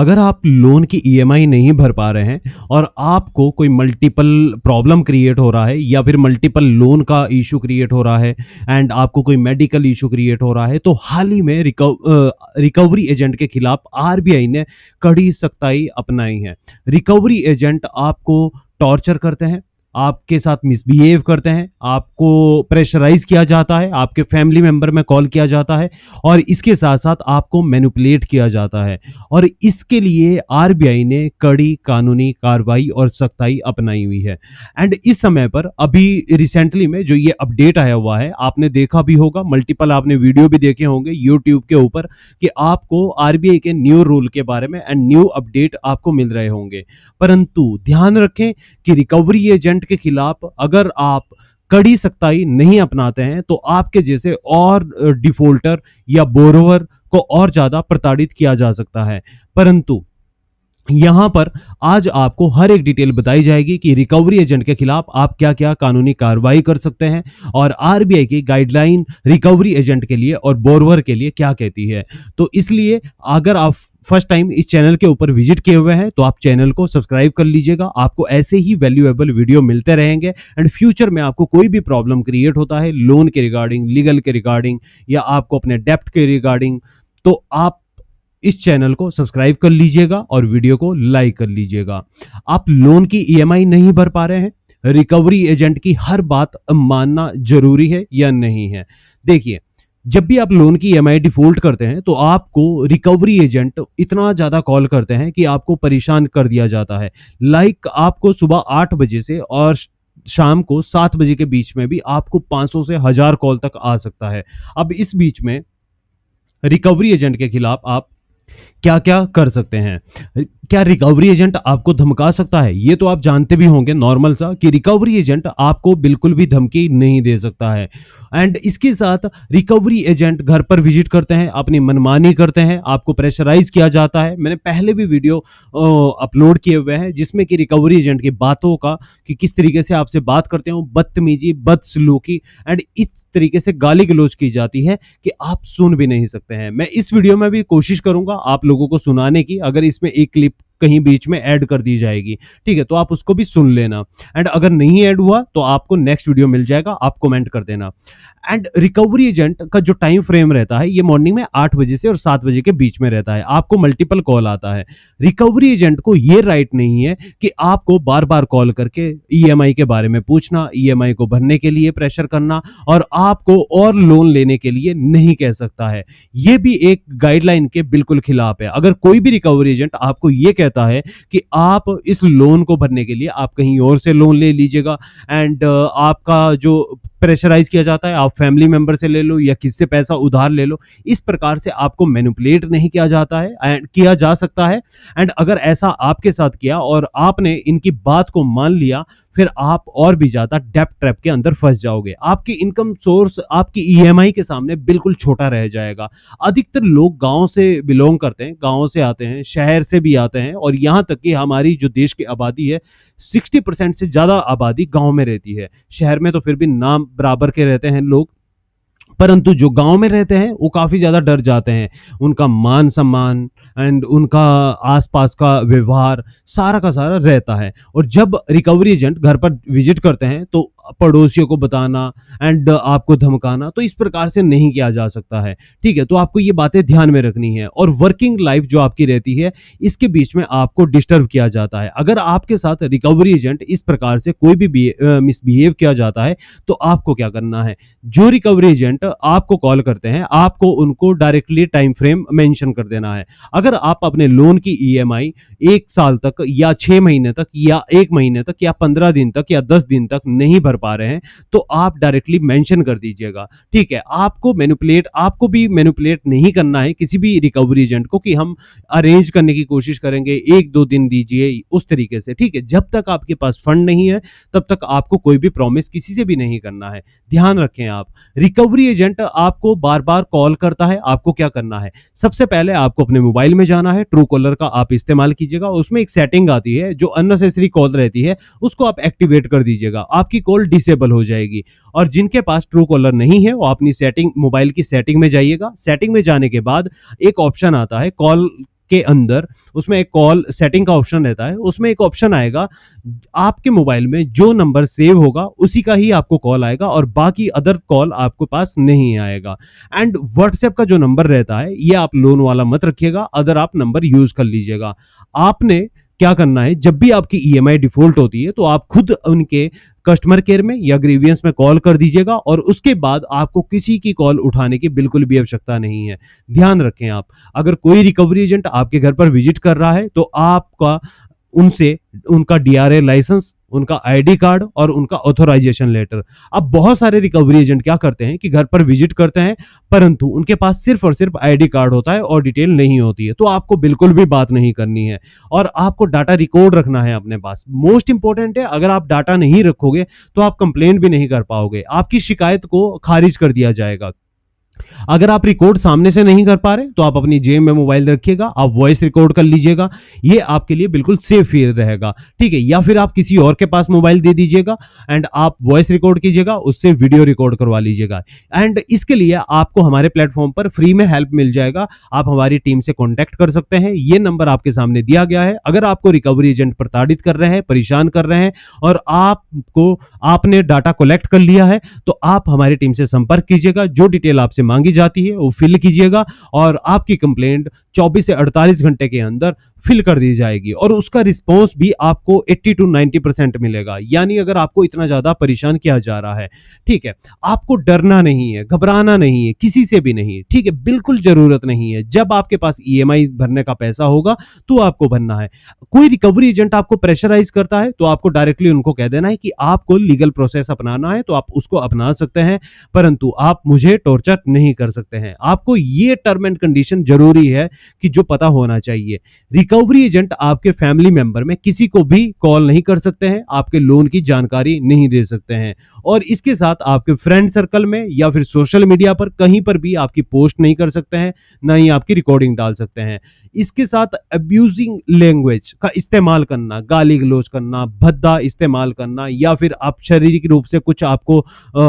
अगर आप लोन की ईएमआई नहीं भर पा रहे हैं और आपको कोई मल्टीपल प्रॉब्लम क्रिएट हो रहा है या फिर मल्टीपल लोन का इशू क्रिएट हो रहा है एंड आपको कोई मेडिकल इशू क्रिएट हो रहा है, तो हाल ही में रिकवरी एजेंट के खिलाफ आरबीआई ने कड़ी सख्ताई अपनाई है। रिकवरी एजेंट आपको टॉर्चर करते हैं, आपके साथ मिसबिहेव करते हैं, आपको प्रेशराइज किया जाता है, आपके फैमिली मेंबर में कॉल किया जाता है और इसके साथ साथ आपको मैनिपुलेट किया जाता है। और इसके लिए आरबीआई ने कड़ी कानूनी कार्रवाई और सख्ताई अपनाई हुई है। एंड इस समय पर अभी रिसेंटली में जो ये अपडेट आया हुआ है, आपने देखा भी होगा, मल्टीपल आपने वीडियो भी देखे होंगे यूट्यूब के ऊपर कि आपको आरबीआई के न्यू रूल के बारे में एंड न्यू अपडेट आपको मिल रहे होंगे। परंतु ध्यान रखें कि रिकवरी एजेंट के खिलाफ अगर आप कड़ी सख्ताई नहीं अपनाते हैं तो आपके जैसे और डिफॉल्टर या बोरोवर को और ज्यादा प्रताड़ित किया जा सकता है। परंतु यहां पर आज आपको हर एक डिटेल बताई जाएगी कि रिकवरी एजेंट के खिलाफ आप क्या क्या कानूनी कार्रवाई कर सकते हैं और आरबीआई की गाइडलाइन रिकवरी एजेंट के लिए और बोरोवर के लिए क्या कहती है। तो इसलिए अगर आप फर्स्ट टाइम इस चैनल के ऊपर विजिट किए हुए हैं तो आप चैनल को सब्सक्राइब कर लीजिएगा। आपको ऐसे ही वैल्यूएबल वीडियो मिलते रहेंगे एंड फ्यूचर में आपको कोई भी प्रॉब्लम क्रिएट होता है लोन के रिगार्डिंग, लीगल के रिगार्डिंग या आपको अपने डेप्ट के रिगार्डिंग, तो आप इस चैनल को सब्सक्राइब कर लीजिएगा और वीडियो को लाइक कर लीजिएगा। आप लोन की ईएमआई नहीं भर पा रहे हैं, रिकवरी एजेंट की हर बात मानना जरूरी है या नहीं है? देखिए, जब भी आप लोन की ईएमआई डिफॉल्ट करते हैं तो आपको रिकवरी एजेंट इतना ज्यादा कॉल करते हैं कि आपको परेशान कर दिया जाता है। लाइक आपको सुबह 8 बजे से और शाम को 7 बजे के बीच में भी आपको 500 से 1000 कॉल तक आ सकता है। अब इस बीच में रिकवरी एजेंट के खिलाफ आप क्या क्या कर सकते हैं? क्या रिकवरी एजेंट आपको धमका सकता है? ये तो आप जानते भी होंगे नॉर्मल सा कि रिकवरी एजेंट आपको बिल्कुल भी धमकी नहीं दे सकता है। एंड इसके साथ रिकवरी एजेंट घर पर विजिट करते हैं, अपनी मनमानी करते हैं, आपको प्रेशराइज किया जाता है। मैंने पहले भी वीडियो अपलोड किए हुए हैं जिसमें कि रिकवरी एजेंट की बातों का कि किस तरीके से आपसे बात करते हो, बदतमीजी, बदसलूकी एंड इस तरीके से गाली गलौज की जाती है कि आप सुन भी नहीं सकते हैं। मैं इस वीडियो में भी कोशिश करूंगा आप लोगों को सुनाने की, अगर इसमें एक क्लिप कहीं बीच में ऐड कर दी जाएगी, ठीक है, तो आप उसको भी सुन लेना। एंड अगर नहीं ऐड हुआ तो आपको नेक्स्ट वीडियो मिल जाएगा, आप कमेंट कर देना। एंड रिकवरी एजेंट का जो टाइम फ्रेम रहता है ये मॉर्निंग में 8 बजे से और 7 बजे के बीच में रहता है। आपको मल्टीपल कॉल आता है। रिकवरी एजेंट को ये राइट नहीं है कि आपको बार बार कॉल करके ईएमआई के बारे में पूछना, ईएमआई को भरने के लिए प्रेशर करना और आपको और लोन लेने के लिए नहीं कह सकता है। ये भी एक गाइडलाइन के बिल्कुल खिलाफ है। अगर कोई भी रिकवरी एजेंट आपको ये कहता है कि आप इस लोन को भरने के लिए आप कहीं और से लोन ले लीजिएगा एंड आपका जो प्रेशराइज किया जाता है आप फैमिली मेंबर से ले लो या किससे पैसा उधार ले लो, इस प्रकार से आपको मैनिपुलेट नहीं किया जाता है एंड किया जा सकता है। एंड अगर ऐसा आपके साथ किया और आपने इनकी बात को मान लिया, फिर आप और भी ज्यादा डेप्ट ट्रैप के अंदर फंस जाओगे। आपकी इनकम सोर्स आपकी ईएमआई के सामने बिल्कुल छोटा रह जाएगा। अधिकतर लोग गांव से बिलोंग करते हैं, गांव से आते हैं, शहर से भी आते हैं और यहां तक कि हमारी जो देश की आबादी है 60% से ज्यादा आबादी गांव में रहती है। शहर में तो फिर भी नाम बराबर के रहते हैं लोग, परंतु जो गांव में रहते हैं वो काफी ज्यादा डर जाते हैं। उनका मान सम्मान एंड उनका आसपास का व्यवहार सारा का सारा रहता है। और जब रिकवरी एजेंट घर पर विजिट करते हैं तो पड़ोसियों को बताना एंड आपको धमकाना, तो इस प्रकार से नहीं किया जा सकता है, ठीक है। तो आपको ये बातें ध्यान में रखनी है। और वर्किंग लाइफ जो आपकी रहती है इसके बीच में आपको डिस्टर्ब किया जाता है। अगर आपके साथ रिकवरी एजेंट इस प्रकार से कोई भी मिसबिहेव किया जाता है तो आपको क्या करना है? जो रिकवरी एजेंट आपको कॉल करते हैं आपको उनको डायरेक्टली टाइम फ्रेम मेंशन कर देना है। अगर आप अपने लोन की ईएमआई 1 साल तक या 6 महीने तक या 1 महीने तक या 15 दिन तक या 10 दिन तक नहीं भर पा रहे हैं तो आप डायरेक्टली मेंशन कर दीजिएगा, ठीक है। आपको भी मैनिपुलेट नहीं करना है किसी भी रिकवरी एजेंट को कि हम अरेंज करने की कोशिश करेंगे, 1-2 दिन दीजिए, उस तरीके से, ठीक है। जब तक आपके पास फंड नहीं है तब तक आपको कोई भी प्रॉमिस किसी से भी नहीं करना है। ध्यान रखें आप। रिकवरी एजेंट आपको बार बार कॉल करता है, आपको क्या करना है? सबसे पहले आपको अपने मोबाइल में जाना है, ट्रू कॉलर का आप इस्तेमाल कीजिएगा। उसमें एक सेटिंग आती है जो अननेसेसरी कॉल रहती है उसको आप एक्टिवेट कर दीजिएगा, आपकी कॉल डिसेबल हो जाएगी। और जिनके पास ट्रू कॉलर नहीं है वो अपनी सेटिंग, मोबाइल की सेटिंग में जाइएगा। सेटिंग में जाने के बाद एक ऑप्शन आता है कॉल के अंदर उसमें एक कॉल सेटिंग का ऑप्शन रहता है, उसमें एक ऑप्शन आएगा, आपके मोबाइल में जो नंबर सेव होगा उसी का ही आपको कॉल आएगा और बाकी अदर कॉल आपके पास नहीं आएगा। एंड व्हाट्सएप का जो नंबर रहता है ये आप लोन वाला मत रखिएगा, अदर आप नंबर यूज कर लीजिएगा। आपने क्या करना है, जब भी आपकी ईएमआई डिफॉल्ट होती है तो आप खुद उनके कस्टमर केयर में या ग्रीवियंस में कॉल कर दीजिएगा और उसके बाद आपको किसी की कॉल उठाने की बिल्कुल भी आवश्यकता नहीं है। ध्यान रखें आप, अगर कोई रिकवरी एजेंट आपके घर पर विजिट कर रहा है तो आपका उनसे उनका डीआरए लाइसेंस, उनका आईडी कार्ड और उनका ऑथराइजेशन लेटर। अब बहुत सारे रिकवरी एजेंट क्या करते हैं कि घर पर विजिट करते हैं परंतु उनके पास सिर्फ और सिर्फ आईडी कार्ड होता है और डिटेल नहीं होती है, तो आपको बिल्कुल भी बात नहीं करनी है और आपको डाटा रिकॉर्ड रखना है अपने पास। मोस्ट इंपॉर्टेंट है, अगर आप डाटा नहीं रखोगे तो आप कंप्लेंट भी नहीं कर पाओगे, आपकी शिकायत को खारिज कर दिया जाएगा। अगर आप रिकॉर्ड सामने से नहीं कर पा रहे तो आप अपनी जेब में मोबाइल रखिएगा, आप वॉइस रिकॉर्ड कर लीजिएगा, ये आपके लिए बिल्कुल सेफ फील रहेगा, ठीक है। या फिर आप किसी और के पास मोबाइल दे दीजिएगा एंड आप वॉइस रिकॉर्ड कीजिएगा, उससे वीडियो रिकॉर्ड करवा लीजिएगा। एंड इसके लिए आपको हमारे प्लेटफॉर्म पर फ्री में हेल्प मिल जाएगा, आप हमारी टीम से कॉन्टैक्ट कर सकते हैं, ये नंबर आपके सामने दिया गया है। अगर आपको रिकवरी एजेंट प्रताड़ित कर रहे हैं, परेशान कर रहे हैं और आपने डाटा कलेक्ट कर लिया है तो आप हमारी टीम से संपर्क कीजिएगा, जो डिटेल आपसे मांगी जाती है वो फिल कीजिएगा और आपकी कंप्लेंट 24 से 48 घंटे के अंदर फिल कर दी जाएगी और उसका रिस्पांस भी आपको 80 to 90% मिलेगा। यानी अगर आपको इतना ज्यादा परेशान किया जा रहा है, ठीक है, आपको डरना नहीं है, घबराना नहीं है, किसी से भी नहीं, ठीक है, बिल्कुल जरूरत नहीं है। जब आपके पास ईएमआई भरने का पैसा होगा तो आपको भरना है। कोई रिकवरी एजेंट आपको प्रेशराइज करता है तो आपको डायरेक्टली उनको कह देना है कि आपको लीगल प्रोसेस अपनाना है तो आप उसको अपना सकते हैं, परंतु आप मुझे टॉर्चर नहीं कर सकते हैं। आपको ये टर्म एंड कंडीशन जरूरी है कि जो पता होना चाहिए। रिकवरी एजेंट आपके फैमिली मेंबर में किसी को भी कॉल नहीं कर सकते हैं, आपके लोन की जानकारी नहीं दे सकते हैं और इसके साथ आपके फ्रेंड सर्कल में या फिर सोशल मीडिया पर कहीं पर भी आपकी पोस्ट नहीं कर सकते हैं, ना ही आपकी रिकॉर्डिंग डाल सकते हैं। इसके साथ अब्यूजिंग लैंग्वेज का इस्तेमाल करना, गाली गलौज करना, भद्दा इस्तेमाल करना या फिर आप शारीरिक रूप से कुछ आपको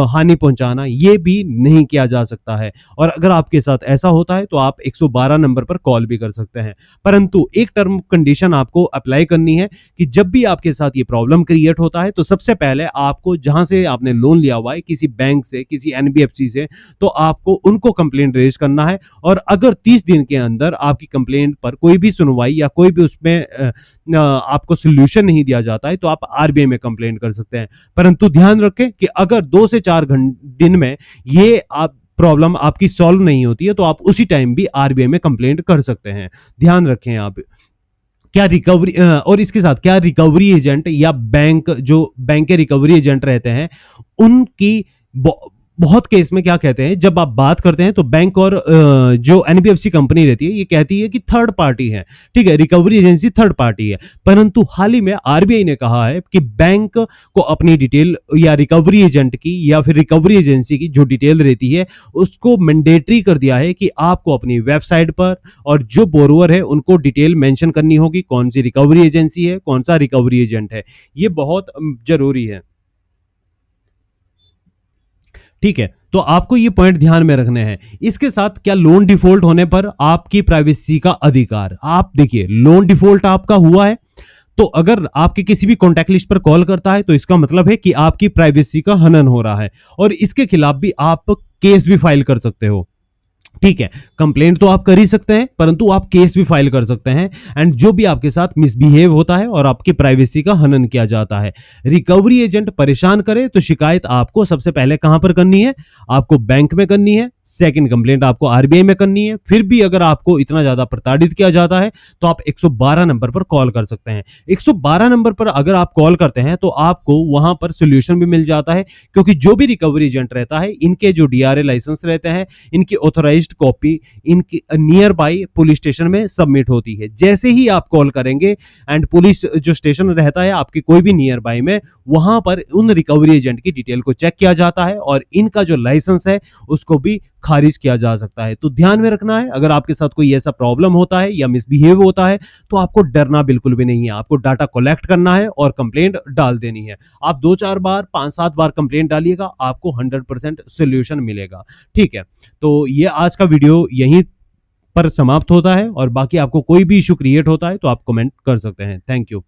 हानि पहुंचाना, ये भी नहीं किया जा सकता है। और अगर आपके साथ ऐसा होता है तो आप 112 नंबर पर कॉल भी कर सकते हैं, परंतु एक टर्म कंडीशन आपको अप्लाई करनी है कि जब भी आपके साथ ये प्रॉब्लम क्रिएट होता है तो सबसे पहले आपको जहां से आपने लोन लिया हुआ है, किसी बैंक से, किसी एनबीएफसी से, तो आपको उनको कंप्लेंट रेज करना है और अगर 30 दिन के अंदर आपकी कंप्लेंट पर कोई भी सुनवाई या कोई भी उसमें आपको सोल्यूशन नहीं दिया जाता है तो आप आरबीआई में कंप्लेंट कर सकते हैं। परंतु ध्यान रखें कि अगर 2 से 4 दिन में ये आप प्रॉब्लम आपकी सॉल्व नहीं होती है तो आप उसी टाइम भी आरबीआई में कंप्लेंट कर सकते हैं। ध्यान रखें आप। क्या रिकवरी और इसके साथ क्या रिकवरी एजेंट या बैंक के रिकवरी एजेंट रहते हैं उनकी बहुत केस में क्या कहते हैं, जब आप बात करते हैं तो बैंक और जो एनबीएफसी कंपनी रहती है ये कहती है कि थर्ड पार्टी है, ठीक है, रिकवरी एजेंसी थर्ड पार्टी है। परंतु हाल ही में आरबीआई ने कहा है कि बैंक को अपनी डिटेल या रिकवरी एजेंट की या फिर रिकवरी एजेंसी की जो डिटेल रहती है उसको मैंडेटरी कर दिया है कि आपको अपनी वेबसाइट पर और जो बोरोवर है उनको डिटेल मेंशन करनी होगी, कौन सी रिकवरी एजेंसी है, कौन सा रिकवरी एजेंट है। ये बहुत जरूरी है, ठीक है। तो आपको ये पॉइंट ध्यान में रखने हैं। इसके साथ क्या लोन डिफॉल्ट होने पर आपकी प्राइवेसी का अधिकार, आप देखिए लोन डिफॉल्ट आपका हुआ है तो अगर आपके किसी भी कॉन्टैक्ट लिस्ट पर कॉल करता है तो इसका मतलब है कि आपकी प्राइवेसी का हनन हो रहा है और इसके खिलाफ भी आप केस भी फाइल कर सकते हो, ठीक है। कंप्लेंट तो आप कर ही सकते हैं परंतु आप केस भी फाइल कर सकते हैं एंड जो भी आपके साथ मिसबिहेव होता है और आपकी प्राइवेसी का हनन किया जाता है। रिकवरी एजेंट परेशान करे तो शिकायत आपको सबसे पहले कहां पर करनी है, आपको बैंक में करनी है, सेकंड कंप्लेंट आपको आरबीआई में करनी है। फिर भी अगर आपको इतना ज्यादा प्रताड़ित किया जाता है तो आप 112 नंबर पर कॉल कर सकते हैं। 112 नंबर पर अगर आप कॉल करते हैं तो आपको वहां पर सोल्यूशन भी मिल जाता है, क्योंकि जो भी रिकवरी एजेंट रहता है इनके जो डीआरए लाइसेंस रहते हैं, इनकी ऑथराइज्ड कॉपी इनकी नियर बाई पुलिस स्टेशन में सबमिट होती है। जैसे ही आप कॉल करेंगे एंड पुलिस जो स्टेशन रहता है आपके कोई भी नियर बाई में, वहां पर उन रिकवरी एजेंट की डिटेल को चेक किया जाता है और इनका जो लाइसेंस है उसको भी खारिज किया जा सकता है। तो ध्यान में रखना है, अगर आपके साथ कोई ऐसा प्रॉब्लम होता है या मिसबिहेव होता है तो आपको डरना बिल्कुल भी नहीं है। आपको डाटा कलेक्ट करना है और कंप्लेंट डाल देनी है। आप 2-4 बार 5-7 बार कंप्लेंट डालिएगा, आपको 100% सोल्यूशन मिलेगा, ठीक है। तो ये आज का वीडियो यहीं पर समाप्त होता है, और बाकी आपको कोई भी इशू क्रिएट होता है तो आप कमेंट कर सकते हैं। Thank you.